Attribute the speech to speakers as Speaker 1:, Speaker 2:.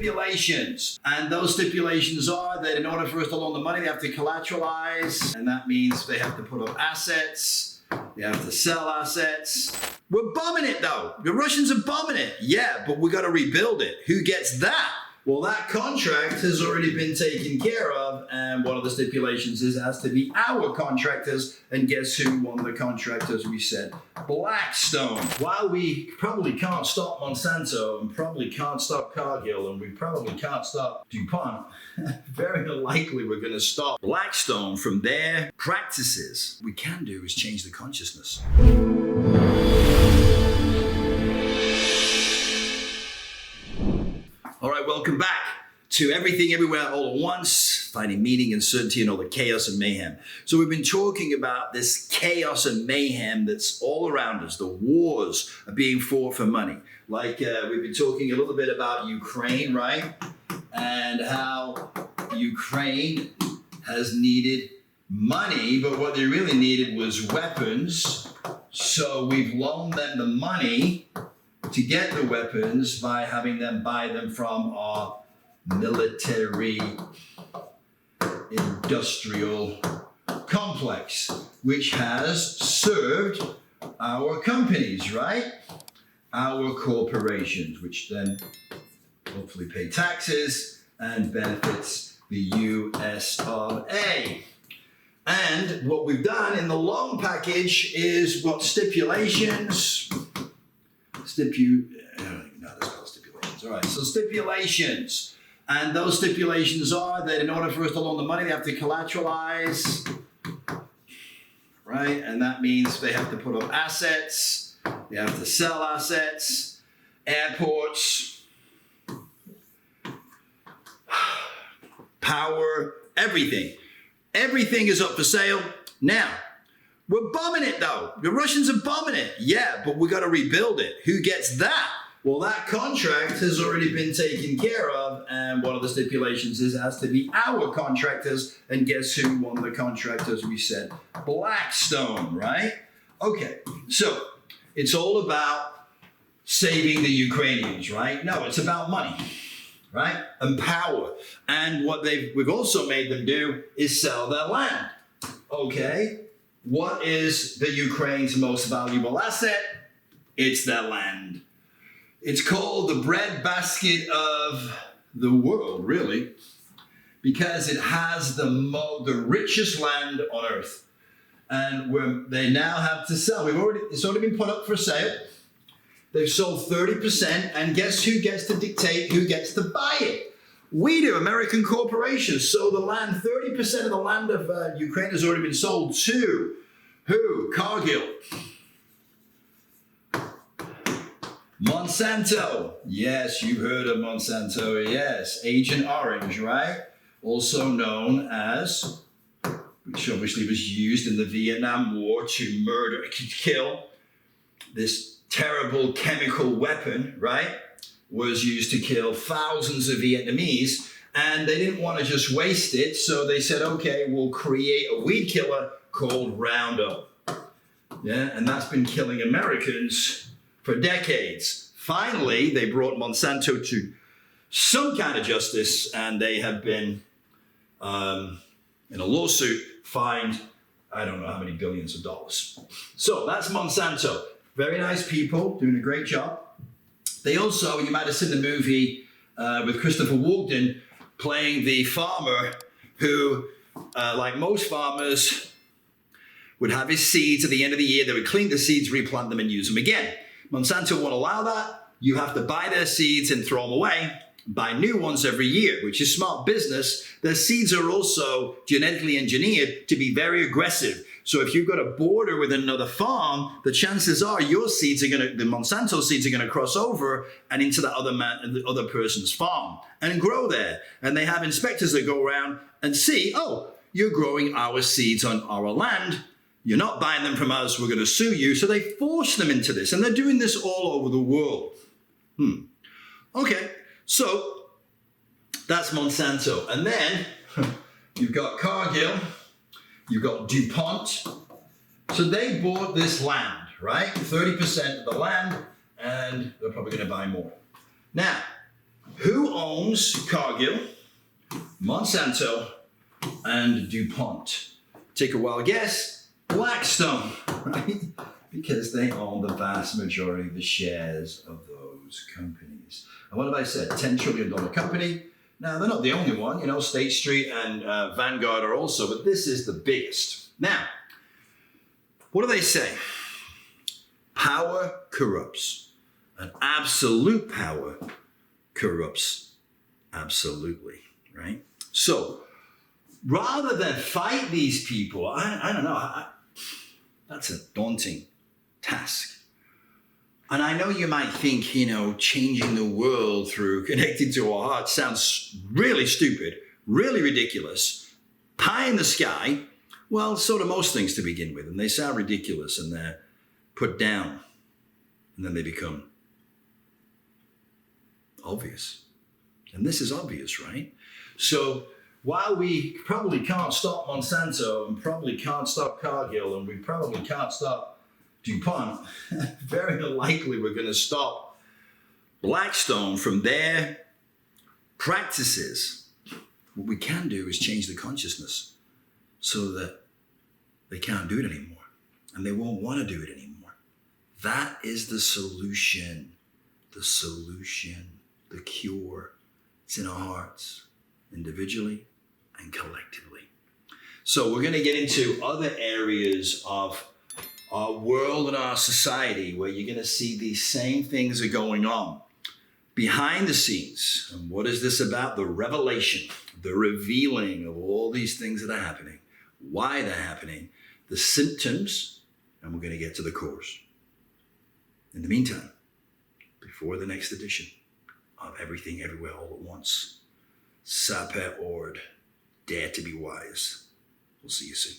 Speaker 1: stipulations. And those stipulations are that in order for us to loan the money, they have to collateralize. And that means they have to put up assets. They have to sell assets. We're bombing it though. The Russians are bombing it. Yeah, but we got to rebuild it. Who gets that? Well, that contract has already been taken care of, and one of the stipulations is it has to be our contractors, and guess who won the contract, as we said? Blackstone. While we probably can't stop Monsanto, and probably can't stop Cargill, and we probably can't stop DuPont, very unlikely we're going to stop Blackstone from their practices. What we can do is change the consciousness. All right, welcome back to Everything Everywhere All at Once, finding meaning and certainty in all the chaos and mayhem. So we've been talking about this chaos and mayhem that's all around us. The wars are being fought for money. Like we've been talking a little bit about Ukraine, right? And how Ukraine has needed money, but what they really needed was weapons. So we've loaned them the money to get the weapons by having them buy them from our military industrial complex, which has served our companies, right? Our corporations, which then hopefully pay taxes and benefits the US of A. And what we've done in the loan package is what stipulations. I don't even know how to spell stipulations. All right, so stipulations. And those stipulations are that in order for us to loan the money, they have to collateralize, right? And that means they have to put up assets, they have to sell assets, airports, power, everything. Everything is up for sale. Now, we're bombing it though. The Russians are bombing it. Yeah, but we got to rebuild it. Who gets that? Well, that contract has already been taken care of, and one of the stipulations is it has to be our contractors, and guess who won the contract, as we said? Blackstone, right? Okay, so it's all about saving the Ukrainians, right? No, it's about money, right? And power. And what we've also made them do is sell their land. Okay. What is the Ukraine's most valuable asset? It's their land. It's called the breadbasket of the world, really, because it has the richest land on earth. And they now have to sell. It's already been put up for sale. They've sold 30%, and guess who gets to dictate who gets to buy it? We do, American corporations. So the land, 30% of the land of Ukraine has already been sold to who? Cargill. Monsanto. Yes, you've heard of Monsanto. Yes, Agent Orange, right? Also known as, which obviously was used in the Vietnam War to kill. This terrible chemical weapon, right? Was used to kill thousands of Vietnamese, and they didn't want to just waste it, so they said, okay, we'll create a weed killer called Roundup. Yeah, and that's been killing Americans for decades. Finally, they brought Monsanto to some kind of justice, and they have been, in a lawsuit, fined, I don't know how many billions of dollars. So that's Monsanto. Very nice people, doing a great job. They also, you might have seen the movie with Christopher Walken playing the farmer who, like most farmers, would have his seeds at the end of the year. They would clean the seeds, replant them, and use them again. Monsanto won't allow that. You have to buy their seeds and throw them away, buy new ones every year, which is smart business. Their seeds are also genetically engineered to be very aggressive. So if you've got a border with another farm, the chances are your seeds are the Monsanto seeds are going to cross over and into the other person's farm and grow there. And they have inspectors that go around and see, oh, you're growing our seeds on our land. You're not buying them from us. We're going to sue you. So they force them into this. And they're doing this all over the world. Okay, so that's Monsanto. And then you've got Cargill. You've got DuPont. So they bought this land, right? 30% of the land, and they're probably going to buy more. Now, Who owns Cargill, Monsanto, and DuPont? Take a wild guess. Blackstone, right? Because they own the vast majority of the shares of those companies. And what have I said? $10 trillion company. Now, they're not the only one. You know, State Street and Vanguard are also, but this is the biggest. Now, what do they say? Power corrupts. And absolute power corrupts absolutely, right? So, rather than fight these people, I don't know, that's a daunting task. And I know you might think, you know, changing the world through connecting to our heart sounds really stupid, really ridiculous, pie in the sky. Well, so do most things to begin with, and they sound ridiculous and they're put down, and then they become obvious. And this is obvious, right? So while we probably can't stop Monsanto and probably can't stop Cargill and we probably can't stop DuPont, very unlikely we're going to stop Blackstone from their practices. What we can do is change the consciousness so that they can't do it anymore and they won't want to do it anymore. That is the solution, the cure. It's in our hearts, individually and collectively. So we're going to get into other areas of our world and our society where you're going to see these same things are going on behind the scenes. And what is this about? The revelation, the revealing of all these things that are happening, why they're happening, the symptoms, and we're going to get to the cause. In the meantime, before the next edition of Everything Everywhere All at Once, Sapere Ord, dare to be wise. We'll see you soon.